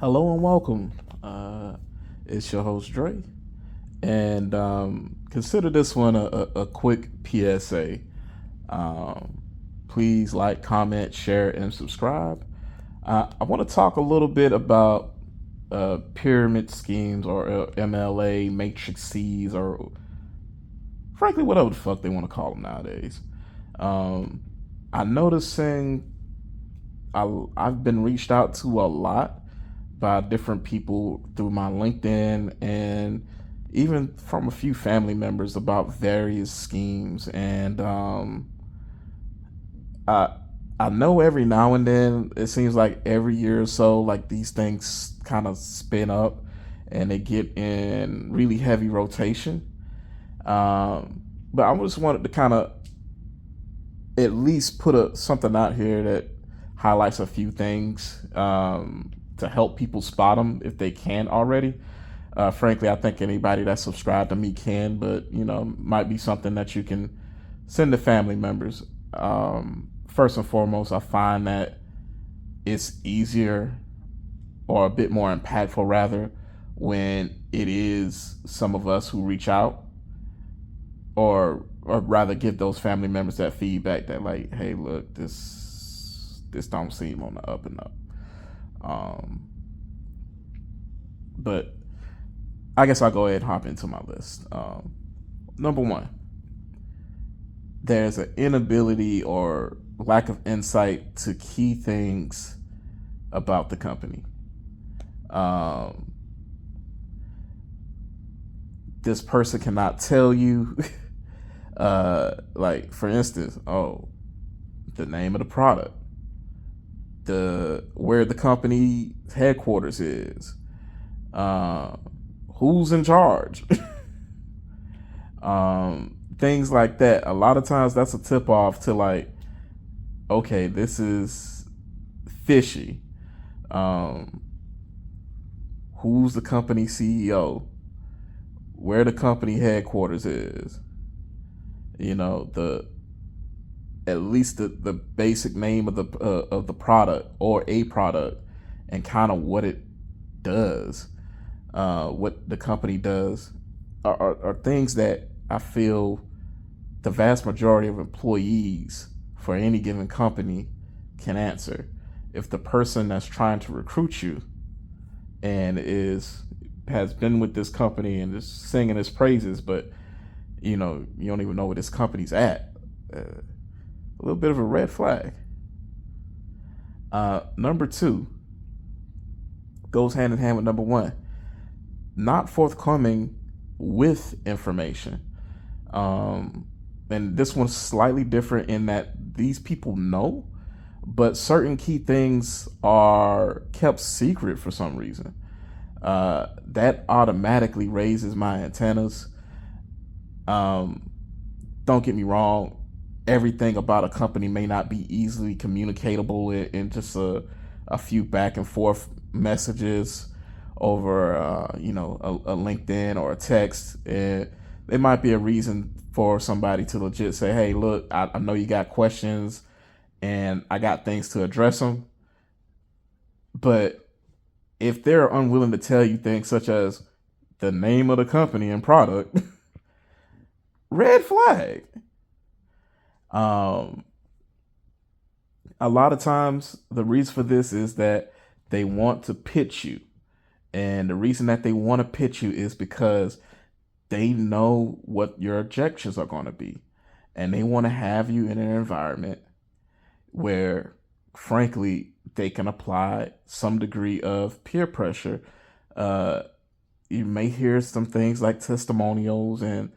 Hello and welcome. It's your host Dre, and consider this one a quick PSA. Um, Please like, comment, share, and subscribe. I want to talk a little bit about pyramid schemes or MLA, matrix C's, or frankly, whatever the fuck they want to call them nowadays. Um, I noticing I've been reached out to a lot by different people through my LinkedIn and even from a few family members about various schemes. And I I know every now and then it seems like every year or so, like these things kind of spin up and they get in really heavy rotation. Um, but I just wanted to kind of at least put something out here that highlights a few things to help people spot them if they can already. Frankly, I think anybody that's subscribed to me can, but might be something that you can send to family members. First and foremost, I find that it's easier or a bit more impactful, rather, when it is some of us who reach out or rather give those family members that feedback that like, hey, look, this don't seem on the up and up. Um, but I guess I'll go ahead and hop into my list. Number one, there's an inability or lack of insight to key things about the company. Um, this person cannot tell you, like for instance, the name of the product, the where the company headquarters is, uh, who's in charge, things like that. A lot of times, that's a tip off to like, okay, this is fishy. Um, who's the company CEO? Where the company headquarters is? The at least the basic name of the product or a product, and kind of what it does, what the company does, are things that I feel the vast majority of employees for any given company can answer. If the person that's trying to recruit you and is has been with this company and is singing its praises, but you don't even know where this company's at, a little bit of a red flag. Number two goes hand in hand with number one, not forthcoming with information. Um, and this one's slightly different in that these people know, but certain key things are kept secret for some reason. That automatically raises my antennas. Um, don't get me wrong, everything about a company may not be easily communicatable in just a few back and forth messages over a LinkedIn or a text. And there might be a reason for somebody to legit say, hey, look, I know you got questions and I got things to address them. But if they're unwilling to tell you things such as the name of the company and product, red flag. Um, a lot of times, the reason for this is that they want to pitch you. And the reason that they want to pitch you is because they know what your objections are going to be. And they want to have you in an environment where, frankly, they can apply some degree of peer pressure. Uh, you may hear some things like testimonials, and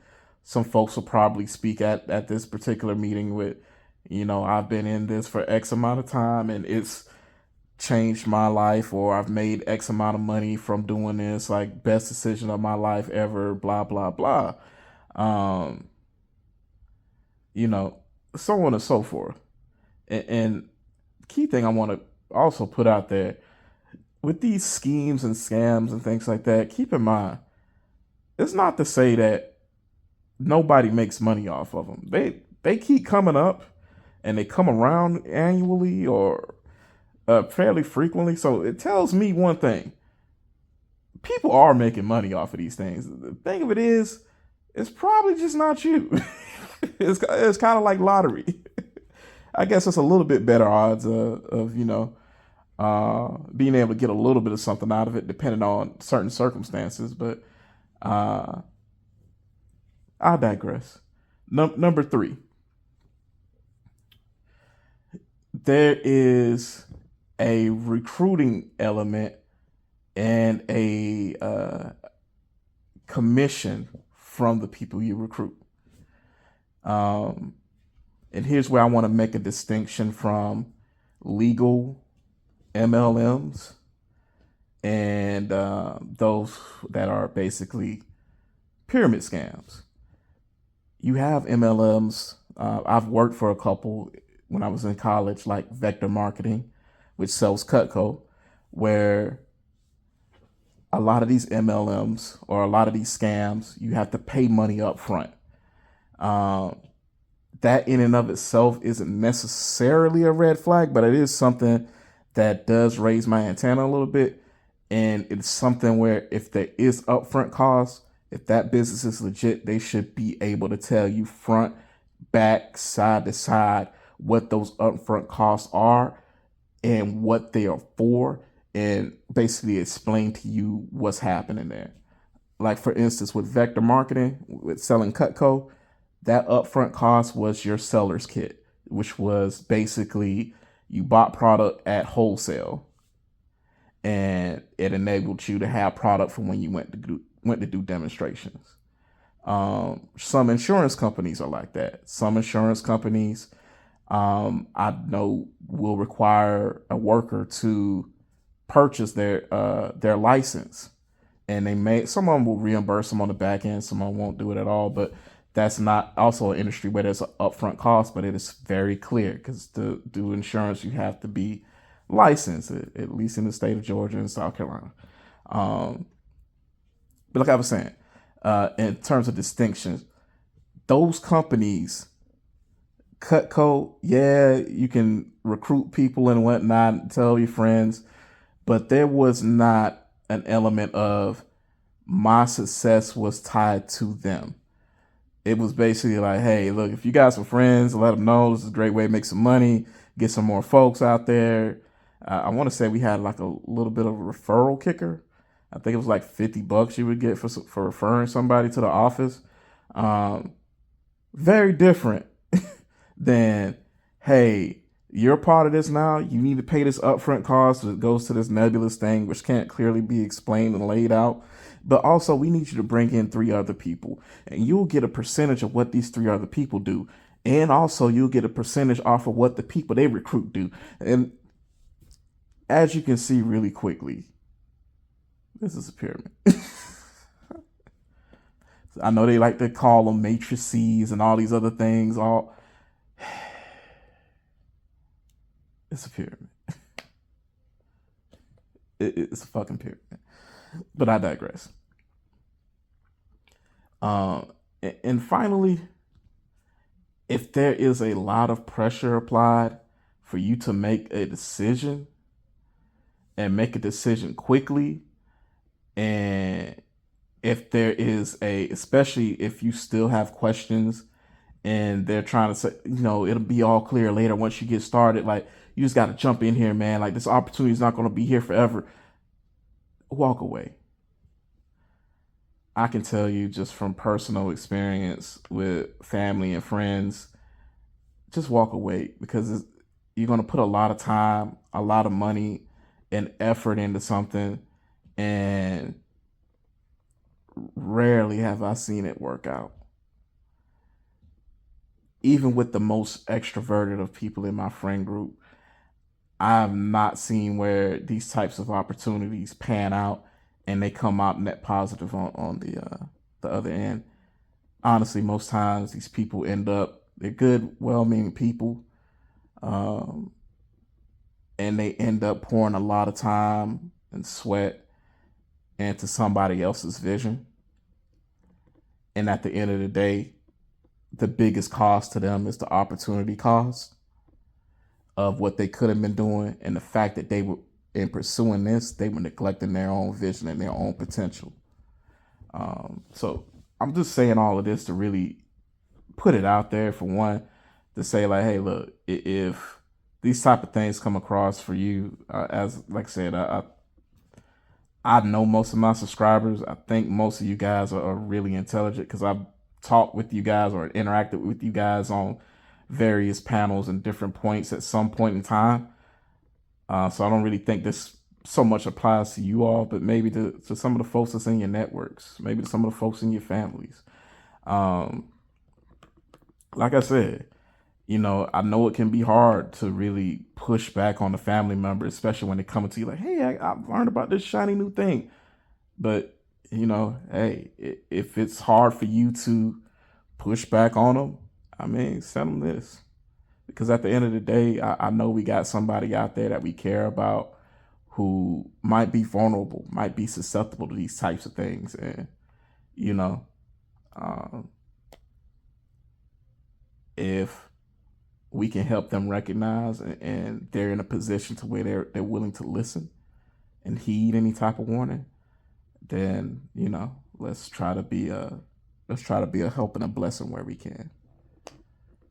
some folks will probably speak at this particular meeting with, I've been in this for X amount of time and it's changed my life, or I've made X amount of money from doing this, like best decision of my life ever, blah, blah, blah. Um, you know, so on and so forth. And key thing I want to also put out there with these schemes and scams and things like that, keep in mind, it's not to say that nobody makes money off of them. They keep coming up and they come around annually or fairly frequently. So it tells me one thing: people are making money off of these things. The thing of it is, it's probably just not you. It's kind of like lottery. I guess it's a little bit better odds of being able to get a little bit of something out of it, depending on certain circumstances. But uh, I digress. Number three, there is a recruiting element and a commission from the people you recruit. Um, and here's where I want to make a distinction from legal MLMs and those that are basically pyramid scams. You have MLMs. I've worked for a couple when I was in college, like Vector Marketing, which sells Cutco, where a lot of these MLMs or a lot of these scams, you have to pay money up front. Um, that in and of itself isn't necessarily a red flag, but it is something that does raise my antenna a little bit. And it's something where if there is upfront costs, if that business is legit, they should be able to tell you front, back, side to side what those upfront costs are and what they are for, and basically explain to you what's happening there. Like for instance, with Vector Marketing, with selling Cutco, that upfront cost was your seller's kit, which was basically you bought product at wholesale, and it enabled you to have product for when you went to do demonstrations. Some insurance companies are like that. Some insurance companies, I know, will require a worker to purchase their license, and some of them will reimburse them on the back end. Some of them won't do it at all, but that's not also an industry where there's an upfront cost, but it is very clear because to do insurance, you have to be licensed, at least in the state of Georgia and South Carolina. Um, but like I was saying, in terms of distinctions, those companies, Cutco, yeah, you can recruit people and whatnot, tell your friends, but there was not an element of my success was tied to them. It was basically like, hey, look, if you got some friends, let them know. This is a great way to make some money, get some more folks out there. I want to say we had like a little bit of a referral kicker. I think it was like $50 you would get for referring somebody to the office. Um, Very different than, hey, you're part of this now. You need to pay this upfront cost. It goes to this nebulous thing, which can't clearly be explained and laid out. But also, we need you to bring in three other people, and you'll get a percentage of what these three other people do. And also, you'll get a percentage off of what the people they recruit do. And as you can see really quickly, this is a pyramid. I know they like to call them matrices and all these other things. It's a pyramid. It's a fucking pyramid. But I digress. And finally, if there is a lot of pressure applied for you to make a decision and make a decision quickly, and if there is especially if you still have questions and they're trying to say, it'll be all clear later once you get started. Like, you just got to jump in here, man. Like, this opportunity is not going to be here forever. Walk away. I can tell you just from personal experience with family and friends, just walk away because you're going to put a lot of time, a lot of money, and effort into something, and rarely have I seen it work out. Even with the most extroverted of people in my friend group, I've not seen where these types of opportunities pan out and they come out net positive on the other end. Honestly, most times these people they're good, well-meaning people, um, and they end up pouring a lot of time and sweat into somebody else's vision. And at the end of the day, the biggest cost to them is the opportunity cost. of what they could have been doing, and the fact that they were in pursuing this, they were neglecting their own vision and their own potential. So I'm just saying all of this to really put it out there, for one, to say like, hey, look, if these type of things come across for you, as like I said, I know most of my subscribers. I think most of you guys are really intelligent, because I've talked with you guys or interacted with you guys on various panels and different points at some point in time. So I don't really think this so much applies to you all, but maybe to some of the folks that's in your networks, maybe to some of the folks in your families. Um, like I said, I know it can be hard to really push back on the family member, especially when they come to you like, hey, I've learned about this shiny new thing. But, hey, if it's hard for you to push back on them, I mean, send them this. Because at the end of the day, I know we got somebody out there that we care about who might be vulnerable, might be susceptible to these types of things. And, you know, um, if we can help them recognize, and they're in a position to where they're willing to listen and heed any type of warning, then let's try to be a help and a blessing where we can.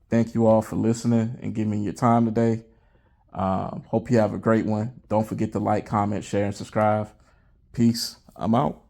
Thank you all for listening and giving me your time today. Hope you have a great one. Don't forget to like, comment, share, and subscribe. Peace. I'm out.